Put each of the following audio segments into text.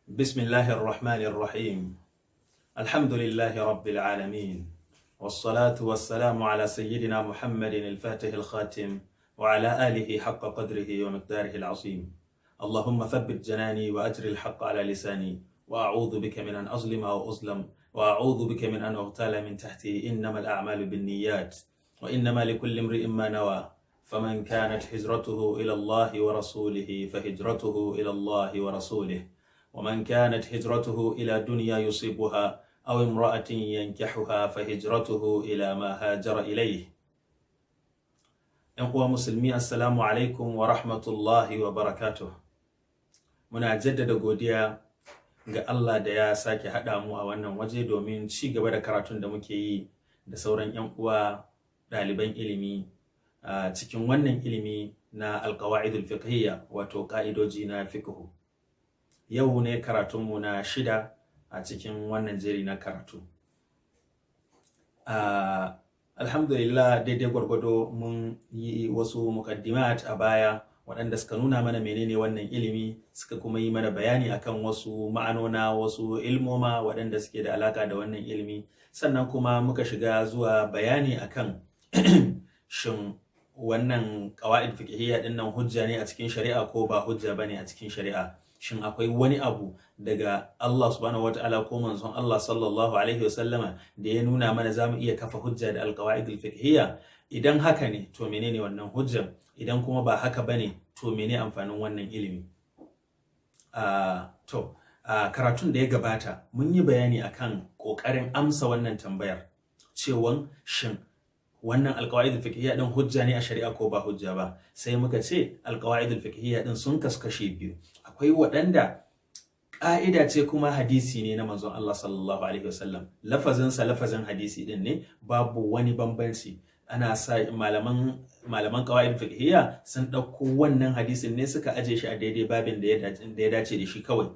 بسم الله الرحمن الرحيم. الحمد لله رب العالمين، والصلاة والسلام على سيدنا محمد الفاتح الخاتم وعلى آله حق قدره ومقداره العظيم. اللهم ثبت جناني وأجر الحق على لساني، وأعوذ بك من أن أظلم أو أظلم، وأعوذ بك من أن أغتال من تحتي. إنما الأعمال بالنيات وإنما لكل امرئ ما نوى، فمن كانت هجرته إلى الله ورسوله فهجرته إلى الله ورسوله، ومن كانت هجرته إلى دنيا يصيبها أو امرأة ينكحها فهجرته إلى ما هاجر إليه. ‘Yan musulmi, assalamu alaikum wa rahmatullahi wa barakatuh. Muna jaddada godiya ga Allah da ya sake haɗa mu a wannan waje domin ci gaba da karatun da muke yi da sauran ‘yan uwa ɗaliban ilimi a cikin wannan ilimi na alƙawa'idul fiqhiyya, wato ƙa'idoji na fiqhu. Yau ne karatunmu na 6 a cikin wannan jeri na karatu. Alhamdulillah, daidai gwargwado mun yi wasu muqaddimat a baya waɗanda suka nuna mana menene wannan ilimi, suka kuma yi mana bayani akan wasu ma'anona, wasu ilmoma waɗanda suke da alaka da wannan ilimi. Sannan kuma muka shiga zuwa bayani akan shin wannan qawaid fiqhiyya din nan hujja ne a cikin shari'a ko ba hujja bane a cikin shari'a. Shin akwai wani abu daga Allah subhanahu wata'ala ko manzon Allah sallallahu alaihi wasallama da ya nuna mana zamu iya kafa hujja da alqawaidul fiqhiyya? Idan haka ne, to menene wannan hujjan? Idan kuma ba haka bane, to menene amfanin wannan ilimi? Karatun da ya gabata mun yi bayani akan kokarin amsa wannan tambayar, cewan shin wannan alqawaidul fiqhiyya din hujja ne a shari'a ko ba hujja ba. Sai muka ce alqawaidul fiqhiyya din sun kaskashe biyu. Akwai waɗanda ƙa'ida ce kuma hadisi ne na manzon Allah sallallahu alaihi wasallam, lafazin hadisi din ne, babu wani bambanci. Ana sa malaman qawaid fiqhiyya sun ɗauko wannan hadisin ne suka aje shi a daidai babin da ya dace da shi, kawai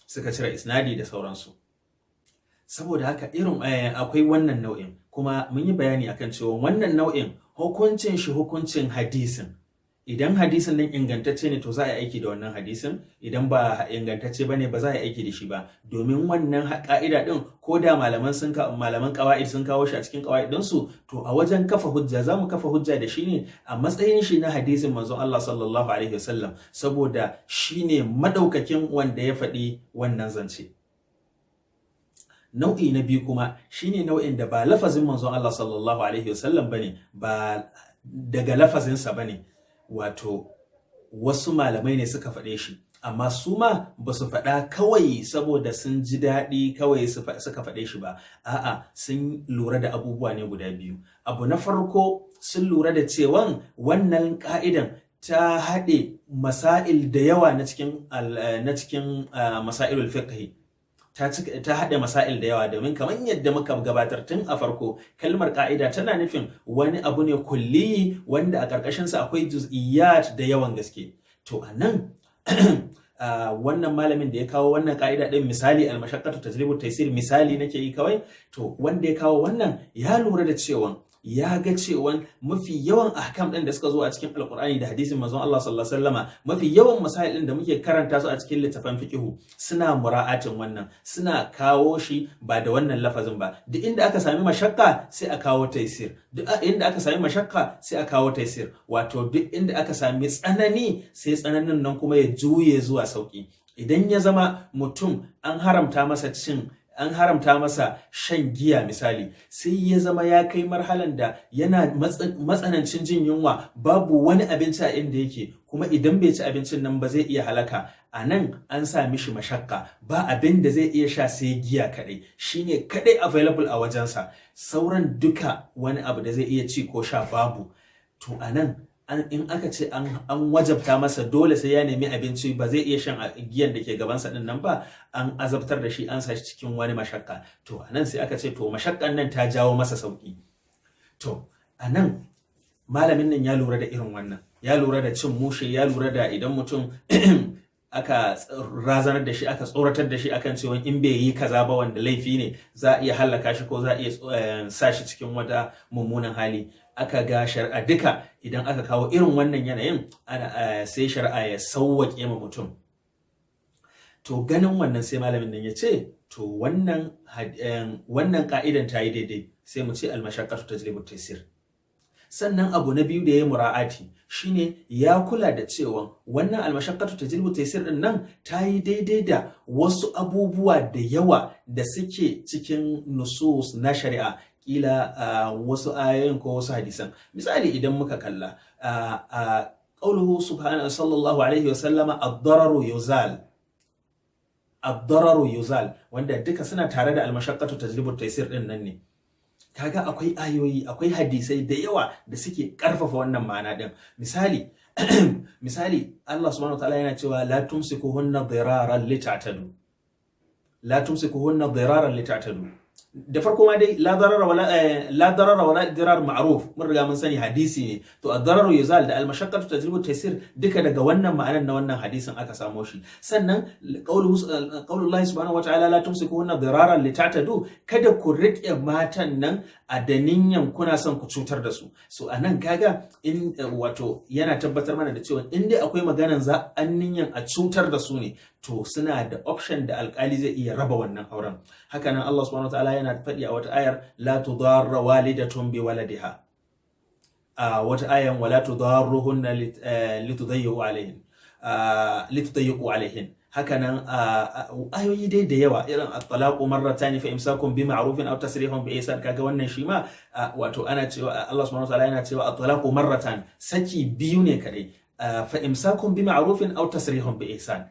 suka cire isnadi da sauransu. Saboda haka akwai wannan nau'in, kuma mun yi bayani akan cewa wannan nau'in hukuncin shi hukuncin hadisin. Idan hadisin nan ingantacce ne, to za a yi aiki da wannan hadisin. Idan ba ingantacce bane, ba za a yi aiki da shi ba, domin wannan ka'ida din ko da malaman qawaid sun kawo shi a cikin qawaid din su, to a wajen kafa hujja za mu kafa hujja da shi ne a matsayin shi na hadisin manzon Allah sallallahu alaihi wasallam, saboda shine madaukakin wanda ya faɗi wannan zance. Nau'i na biyu kuma shine nau'in da ba lafazin manzon Allah sallallahu alaihi wasallam bane, ba daga lafazinsa bane, wato wasu malamai ne suka faɗe shi, amma su ma ba su faɗa kawai saboda sun ji daɗi kawai suka faɗe shi ba. A'a, sun lura da abubuwa ne guda biyu. Abu na farko, sun lura da cewan wannan ka'idan ta haɗe masail da yawa na cikin masailul fiqh. Ta haɗe masail da yawa, domin kamar yadda muka gabatar tun a farko, kalmar ƙa'ida tana nufin wani abu ne kulli wanda a ƙarƙashinsa akwai juz'iyyat da yawan gaske. To a nan wannan malamin da ya kawo wannan ƙa'ida ɗin, misali al-mashaqqatu tajlibu at-taysir, misali nake yi kawai, to wanda ya kawo wannan ya lura da cewa ya ga cewa mafi yawan ahkam ɗin da suka zo a cikin alkur'ani da hadisin manzon Allah sallallahu alaihi wasallama, mafi yawan masail ɗin da muke karanta su a cikin littafan fiqhu, suna mura'atin wannan, suna kawo shi ba da wannan lafazin ba. Duk inda aka sami mashakka sai a kawo taysir, duk inda aka sami mashakka sai a kawo taysir, wato duk inda aka sami tsanani sai tsananin nan kuma ya juye zuwa sauki. Idan ya zama mutum an haramta masa shan giya misali, sai ya zama ya kai marhalan da yana matsanancin jin yunwa, babu wani abinci a inda yake, kuma idan bai ci abincin nan ba zai iya halaka. A nan an sa mishi mashakka, ba abin da zai iya sha sai giya kadai, shine kadai available a wajensa, sauran duka wani abu da zai iya ci ko sha babu. To a nan in aka ce an wajabta masa dole sai ya nemi abinci, ba zai iya shan giyan da ke gabansa din nan ba, an azabtar da shi, an sa shi cikin wani mashakka. To anan sai aka ce to mashakkan nan ta jawo masa sauki. To anan malamin nan ya lura da irin wannan, ya lura da cin mushe, ya lura da idan mutum aka razanar da shi, aka tsoratar da shi akan cewa in bai yi kaza ba wanda laifi ne, za a iya hallaka shi ko za a iya sa shi cikin wata mummunan hali. Aka ga shari'a duka idan aka kawo irin wannan yanayin, sai shari'a ya sauwaƙe ma mutum. to ganin wannan sai malamin nan ya ce to wannan ka'idan ta yi daidai, sai mu ce al-mashaqqatu tajlibu at-taysir. Sannan abu na biyu da ya yi mura'ati shine ya kula da cewa wannan al-mashaqqatu tajlibu at-taysir din nan ta yi daidai da wasu abubuwa da yawa da suke cikin nusus na shari'a, kila wasu ayoyin ko wasu hadisan. Misali idan muka kalla qauluhu subhanahu sallallahu alaihi wasallama ad-dararu yuzal, wanda duka suna tare da al-mashaqqatu tajlibu at-taysir din nan ne. Kaga akwai ayoyi, akwai hadisai da yawa da suke karfafa wannan ma'ana din. Misali Allah subhanahu wa ta'ala yana cewa la tumsikuhunna diraran lita'tadu. Da farko ma dai la darara wala dirar ma'ruf, mun riga mun sani hadisi ne. To ad-dararu yuzal da al-mashaqqatu tajlibu at-taysir duka daga wannan ma'anar na wannan hadisin aka samo shi. Sannan qaulullahi subhanahu wa ta'ala la tumsikuhunna diraran lita'tadu, kada ku riƙe matan nan a da niyyar kuna son ku cutar da su. So anan kaga in wato yana tabbatar mana da cewa in dai akwai maganan za an niyyar a cutar da su ne, to suna da option da alkali zai iya raba wannan auren. Haka nan Allah subhanahu wataala yana faɗi a wata ayar la tudarra walidatun bi waladiha, a wata ayan wala tudarruhunna litudayyiqu alaihin. Haka nan ayoyi dai da yawa irin at-talaqu marratan fa imsakun bi ma'rufin aw tasrihun bi ihsan. Kaga wannan shi ma wato ana cewa Allah subhanahu wataala yana cewa at-talaqu marratan, saki biyu ne kadai, fa imsakun bi ma'rufin aw tasrihun bi ihsan.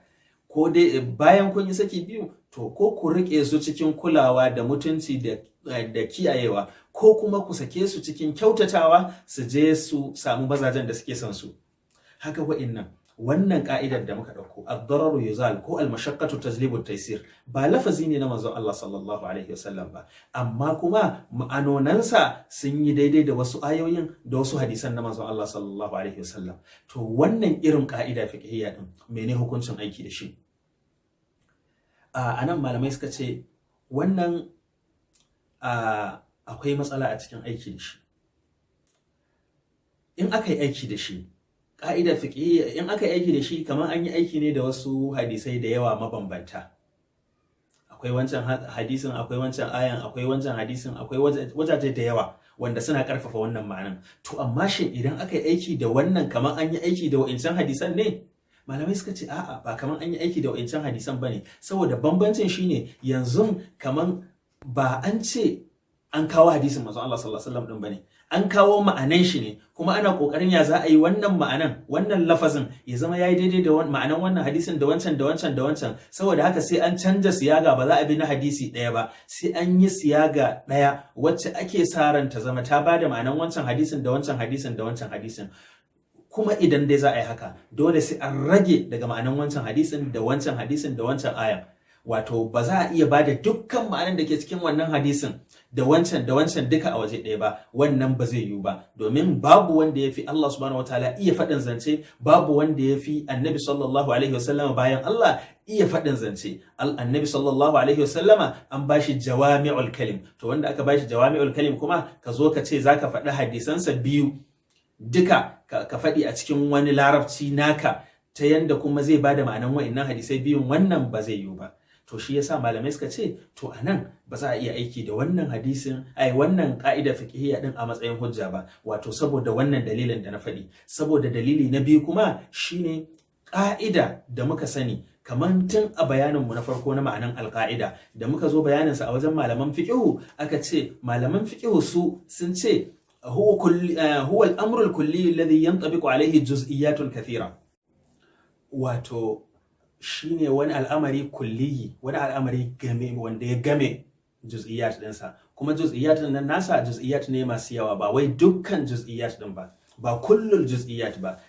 Ko dai bayan kun yi saki biyu, to ko ku rike su cikin kulawa da mutunci da kiyayewa, ko kuma ku sake su cikin kyautatawa su je su samu mazajen da suke son su. Haka wannan ka'idar da muka dauko ad-dararu yuzal ko al-mashaqqatu tajlibu at-taysir ba lafazi ne na manzon Allah sallallahu alaihi wasallam ba, amma kuma ma'anonansa sun yi daidai da wasu ayoyin da wasu hadisan na manzon Allah sallallahu alaihi wasallam. To wannan irin ka'ida fiqhiyya din mene hukuncin aiki da shi? Anan malamai suka ce wannan akwai matsala a cikin aiki da shi. In aka yi aiki da shi, ƙa'ida fiqhiyya, in aka yi aiki da shi kamar an yi aiki ne da wasu hadisai da yawa mabambanta. Akwai wancan hadisin, akwai wancan ayan, akwai wancan hadisin, akwai wajaje da yawa wanda suna ƙarfafa wannan ma'anan. To amma shin idan aka yi aiki da wannan kamar an yi aiki da wa'incan hadisan ne? Malamai suka ce a'a, ba kamar an yi aiki da wa'incan hadisan bane, saboda bambancin shine yanzu kamar ba an ce an kawo hadisin manzon Allah sallallahu alaihi wasallam din bane, an kawo ma'anan shi ne, kuma ana kokarin ya za a yi wannan ma'anan, wannan lafazin ya zama yayi daidai da ma'anan wannan hadisin da wancan. Saboda haka sai an canja siyaga, ba za a bi na hadisi ɗaya ba, sai an yi siyaga ɗaya wacce ake sa ran ta zama ta bada ma'anan wancan hadisin da wancan hadisin. Kuma idan dai za a yi haka, dole sai an rage daga ma'anan wancan hadisin da wancan ayan. Wato ba za a iya bada dukkan ma'anan da ke cikin wannan hadisin da wancan duka a waje ɗaya ba, wannan ba zai yiwu ba, domin babu wanda ya fi Allah subhanahu wataala iya faɗin zance, babu wanda ya fi annabi sallallahu alaihi wasallama bayan Allah iya faɗin zance. Annabi sallallahu alaihi wasallama an bashi jawami'ul kalim, to wanda aka bashi jawami'ul kalim kuma ka zo ka ce zaka faɗi hadisansa biyu duka ka faɗi a cikin wani larabci naka ta yanda kuma zai bada ma'anan wa'annan hadisai biyun, wannan ba zai yiwu ba. To shi yasa malamai suka ce to anan ba za a iya aiki da wannan hadisin wannan ka'ida fiqhiyya din a matsayin hujja ba, wato saboda wannan dalilin da na faɗi. Saboda dalili na biyu kuma shine ka'ida da muka sani kaman tun a bayanin mu na farko na ma'anan alqa'ida da muka zo bayanin sa a wajen malaman fiqhu, aka ce malaman fiqhu su sun ce huwa al-amru al-kulli alladhi yantabiqu alayhi juz'iyyatun kathira. Wato shine wani al'amari kulliyi, wani al'amari game wanda ya game juz'iyat ɗinsa, kuma juz'iyat nan nasa juz'iyat ne masu yawa, ba wai dukkan juz'iyat ɗin ba kullul juz'iyat ba,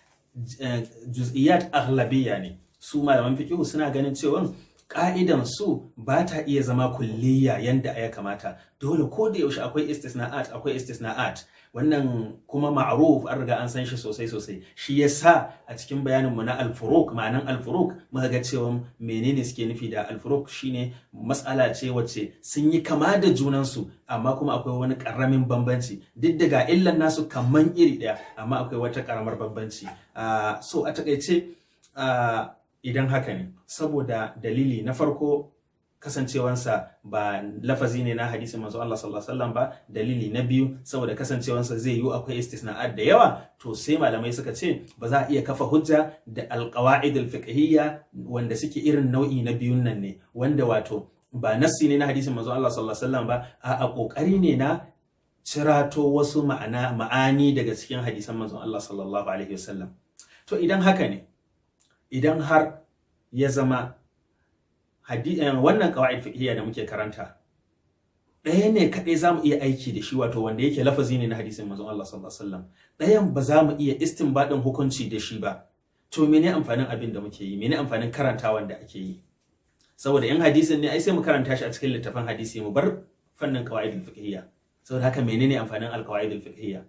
juz'iyat aghlabiyya ne. Su malaman fiqh suna ganin cewa ka'idan su ba ta iya zama kulliya yanda ya kamata, dole ko da yaushe akwai istisna'at. Wannan kuma ma'ruf, an riga an san shi sosai. Shi yasa a cikin bayanin mu na al-furuq, ma'anan al-furuq, muka ga cewa menene suke nufi da al-furuq shine mas'ala ce wacce sun yi kama da junan su, amma kuma akwai wani karamin bambanci, duk daga illan nasu kaman iri daya, amma akwai wata karamar bambanci. So a takeice idan haka ne, saboda dalili na farko kasancewansa ba lafazi ne na hadisin manzo Allah sallallahu alaihi wasallam ba, dalili na biyu saboda kasancewansa zai yi akwai istisna'at da yawa, to sai malamai suka ce ba za a iya kafa hujja da alqawaid alfiqhiyya wanda suke irin nau'i na biyun nan ne, wanda wato ba nassi ne na hadisin manzo Allah sallallahu alaihi wasallam ba, a kokari ne na cirato wasu ma'ani daga cikin hadisan manzo Allah sallallahu alaihi wasallam. To idan haka ne, idan har ya zama wannan qawaid fiqhiyya da muke karanta ɗaya ne kaɗai za mu iya aiki da shi, wato wanda yake lafazi ne na hadisin manzon Allah sallallahu alaihi wasallam, ɗayan ba za mu iya istinbadin hukunci da shi ba, to mene amfanin abin da muke yi, mene amfanin karantawan da ake yi? Saboda in hadisin ne ai sai mu karanta shi a cikin littafin hadisi, mu bar fannin qawaid fiqhiyya. Saboda haka menene amfanin alqawaid fiqhiyya?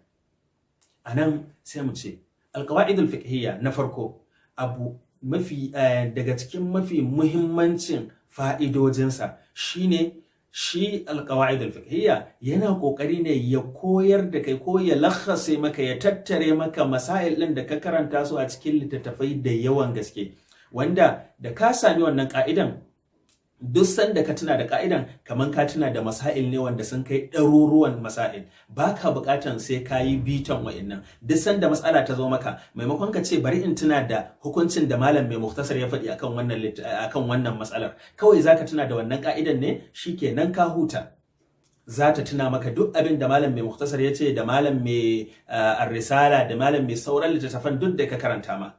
Anan sai mu ce alqawaid fiqhiyya na farko abu mafi daga cikin mafi muhimmancin fa'idojinsa shine shi alqawaid alfiqhiyya yana kokari ne ya koyar da kai ko ya lakhase maka, ya tattare maka masail din da ka karanta su a cikin littattafai da yawan gaske, wanda da ka sami wannan ka'idan, duk sanda ka tuna da ka'idan kaman ka tuna da masail ne wanda sun kai ɗaruruwan masail, baka buƙatan sai ka yi bitan wa'annan. Duk sanda matsala ta zo maka, maimakon ka ce bari in tuna da hukuncin da malam mai muktasar ya faɗi akan wannan matsalar, kawai zaka tuna da wannan ka'idan ne, shikenan ka huta. Za ta tuna maka duk abin da malam mai muktasar ya ce, da malam mai ar-risala, da malam mai sauran littattafan duk da ka karanta ma.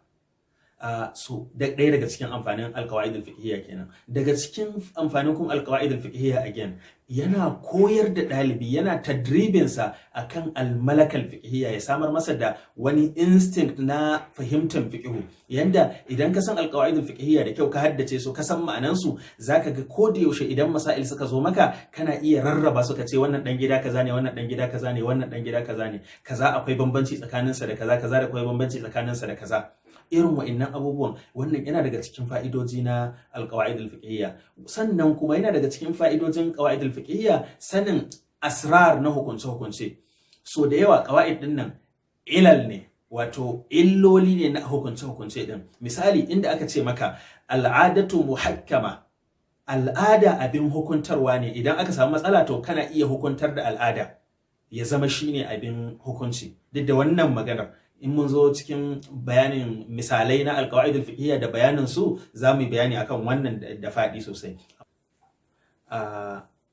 So ɗaya daga cikin amfanin alqawaid alfiqhiyya kenan. Daga cikin amfanin kuma alqawaid alfiqhiyya again, yana koyar da ɗalibi, yana tadribin sa akan almalakal fiqhiyya, ya samar masa da wani instinct na fahimtar fiqhu, yanda idan ka san alqawaid alfiqhiyya da kyau, ka haddace su, ka san ma'anan su, zaka ga ko da yaushe idan masail suka zo maka kana iya rarraba su, ka ce wannan dan gida kaza ne, wannan dan gida kaza ne, wannan dan gida kaza ne, kaza akwai bambanci tsakanin sa da kaza, kaza da akwai bambanci tsakanin sa da kaza. Irin wa'annan abubuwan, wannan yana daga cikin fa'idoji na alqawaid alfiqhiyya. Sannan kuma yana daga cikin fa'idojin qawaid alfiqhiyya sanin asrar na hukunce-hukunce. So da yawa qawaid din nan ilal ne, wato illoli ne na hukunce-hukunce din. Misali inda aka ce maka al'adatu muhakkama, al'ada abin hukuntarwa ne, idan aka samu matsala to kana iya hukuntar da al'ada ya zama shine abin hukunci. Duk da wannan maganar in mun zo cikin bayanin misalai na alqawaid alfiqhiyya da bayanin su, za mu yi bayani akan wannan da faɗi sosai.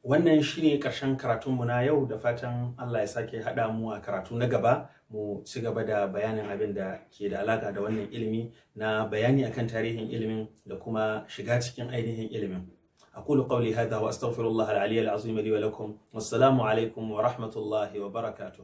Wannan shine ƙarshen karatunmu na yau, da fatan Allah ya sake haɗa mu a karatu na gaba, mu ci gaba da bayanin abin da ke da alaƙa da wannan ilimi, na bayani akan tarihin ilimin da kuma shiga cikin ainihin ilimin. أقول قولي هذا وأستغفر الله العلي العظيم لي ولكم، والسلام عليكم ورحمة الله وبركاته.